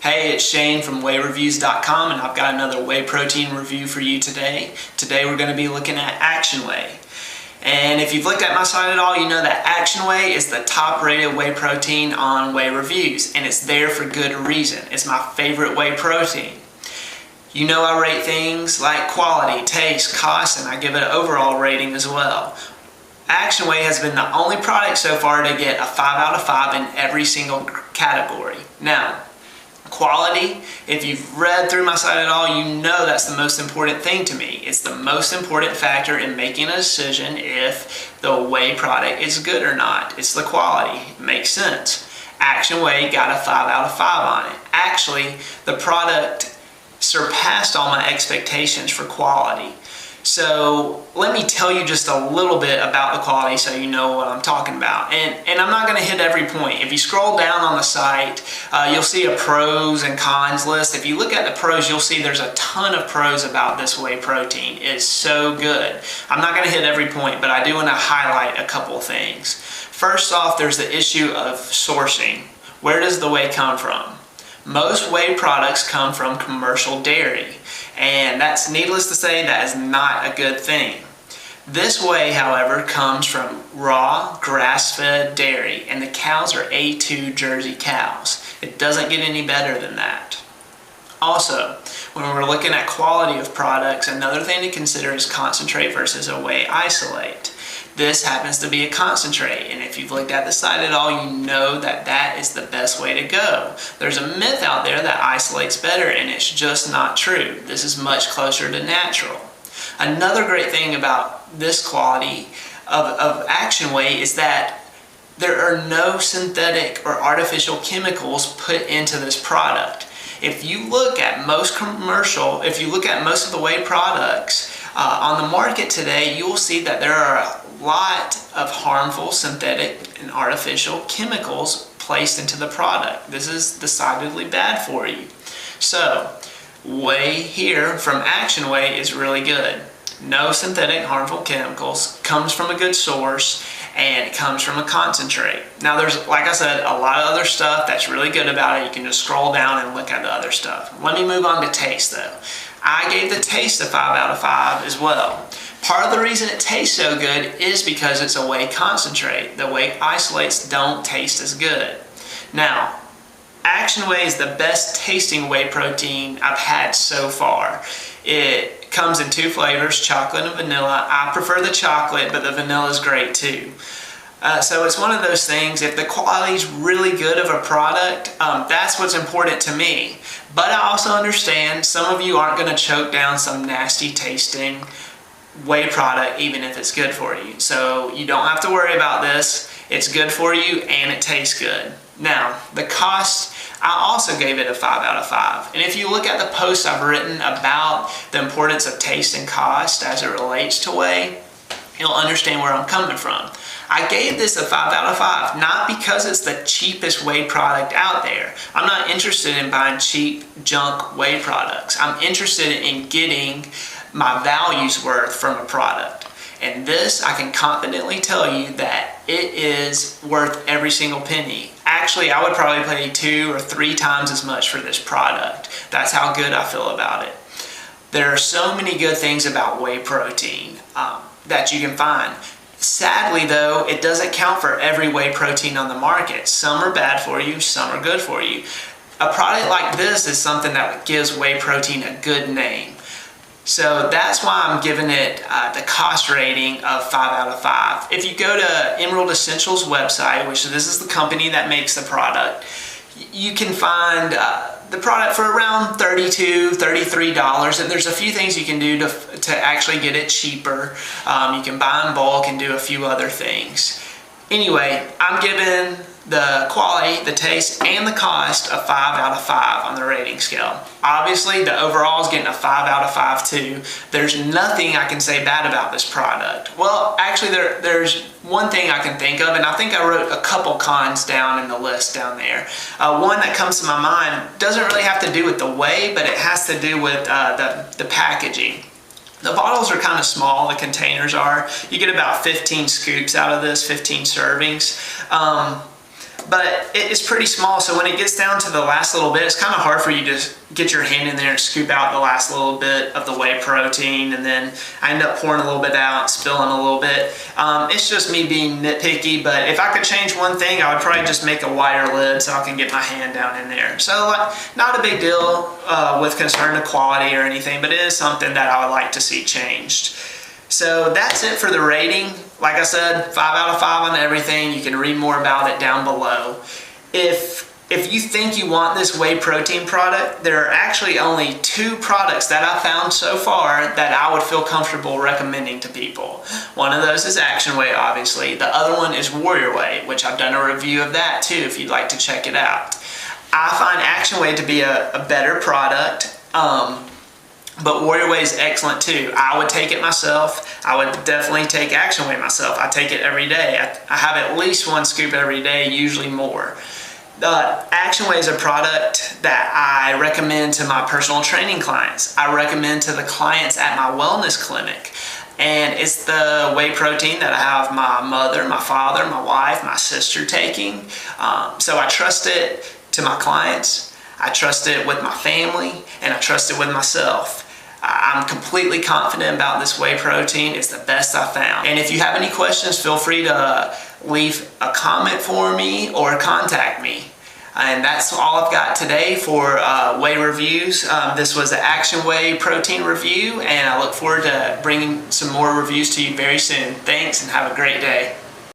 Hey, it's Shane from WheyReviews.com, and I've got another whey protein review for you today. Today we're going to be looking at Action Whey. And if you've looked at my site at all, you know that Action Whey is the top rated whey protein on Whey Reviews, and it's there for good reason. It's my favorite whey protein. You know I rate things like quality, taste, cost, and I give it an overall rating as well. Action Whey has been the only product so far to get a 5 out of 5 in every single category. Now, quality, if you've read through my site at all, you know that's the most important thing to me. It's the most important factor in making a decision if the whey product is good or not. It's the quality. It makes sense. Action Whey got a 5 out of 5 on it. Actually, the product surpassed all my expectations for quality. So let me tell you just a little bit about the quality so you know what I'm talking about. And I'm not going to hit every point. If you scroll down on the site, you'll see a pros and cons list. If you look at the pros, you'll see there's a ton of pros about this whey protein. It's so good. I'm not going to hit every point, but I do want to highlight a couple things. First off, there's the issue of sourcing. Where does the whey come from? Most whey products come from commercial dairy, and that's needless to say, that is not a good thing. This whey, however, comes from raw, grass-fed dairy, and the cows are A2 Jersey cows. It doesn't get any better than that. Also, when we're looking at quality of products, another thing to consider is concentrate versus a whey isolate. This happens to be a concentrate, and if you've looked at the site at all, you know that that is the best way to go. There's a myth out there that isolates better, and it's just not true. This is much closer to natural. Another great thing about this quality of Action Whey is that there are no synthetic or artificial chemicals put into this product. If you look at most of the whey products on the market today, you will see that there are a lot of harmful synthetic and artificial chemicals placed into the product. This is decidedly bad for you. So, whey here from Action Whey is really good. No synthetic harmful chemicals, comes from a good source, and it comes from a concentrate. Now there's, like I said, a lot of other stuff that's really good about it. You can just scroll down and look at the other stuff. Let me move on to taste though. I gave the taste a 5 out of 5 as well. Part of the reason it tastes so good is because it's a whey concentrate. The whey isolates don't taste as good. Now, Action Whey is the best tasting whey protein I've had so far. It comes in 2 flavors, chocolate and vanilla. I prefer the chocolate, but the vanilla is great too. So it's one of those things, if the quality is really good of a product, that's what's important to me. But I also understand some of you aren't going to choke down some nasty tasting whey product even if it's good for you. So you don't have to worry about this. It's good for you and it tastes good. Now, the cost, I also gave it a 5 out of 5. And if you look at the posts I've written about the importance of taste and cost as it relates to whey, you'll understand where I'm coming from. I gave this a 5 out of 5, not because it's the cheapest whey product out there. I'm not interested in buying cheap junk whey products. I'm interested in getting my value's worth from a product. And this, I can confidently tell you that it is worth every single penny. Actually, I would probably pay 2 or 3 times as much for this product. That's how good I feel about it. There are so many good things about whey protein that you can find. Sadly though, it doesn't count for every whey protein on the market. Some are bad for you, some are good for you. A product like this is something that gives whey protein a good name. So that's why I'm giving it the cost rating of 5 out of 5. If you go to Emerald Essentials website, which this is the company that makes the product, you can find the product for around $32, $33, and there's a few things you can do to actually get it cheaper. You can buy in bulk and do a few other things. Anyway, I'm giving the quality, the taste, and the cost a 5 out of 5 on the rating scale. Obviously, the overall is getting a 5 out of 5 too. There's nothing I can say bad about this product. Well, actually, there's one thing I can think of, and I think I wrote a couple cons down in the list down there. One that comes to my mind doesn't really have to do with the whey, but it has to do with the packaging. The bottles are kind of small, the containers are. You get about 15 scoops out of this, 15 servings. but it's pretty small, so when it gets down to the last little bit, it's kind of hard for you to get your hand in there and scoop out the last little bit of the whey protein, and then I end up pouring a little bit out, spilling a little bit. It's just me being nitpicky, but if I could change one thing, I would probably just make a wider lid so I can get my hand down in there. So not a big deal with concern to quality or anything, but it is something that I would like to see changed. So that's it for the rating. Like I said, 5 out of 5 on everything. You can read more about it down below. If you think you want this whey protein product, there are actually only 2 products that I've found so far that I would feel comfortable recommending to people. One of those is Action Whey, obviously. The other one is Warrior Whey, which I've done a review of that too if you'd like to check it out. I find Action Whey to be a better product. But Warrior Whey is excellent too. I would take it myself. I would definitely take Action Whey myself. I take it every day. I have at least 1 scoop every day, usually more. Action Whey is a product that I recommend to my personal training clients. I recommend to the clients at my wellness clinic. And it's the whey protein that I have my mother, my father, my wife, my sister taking. So I trust it to my clients. I trust it with my family, and I trust it with myself. I'm completely confident about this whey protein. It's the best I've found. And if you have any questions, feel free to leave a comment for me or contact me. And that's all I've got today for whey reviews. This was an Action Whey protein review, and I look forward to bringing some more reviews to you very soon. Thanks, and have a great day.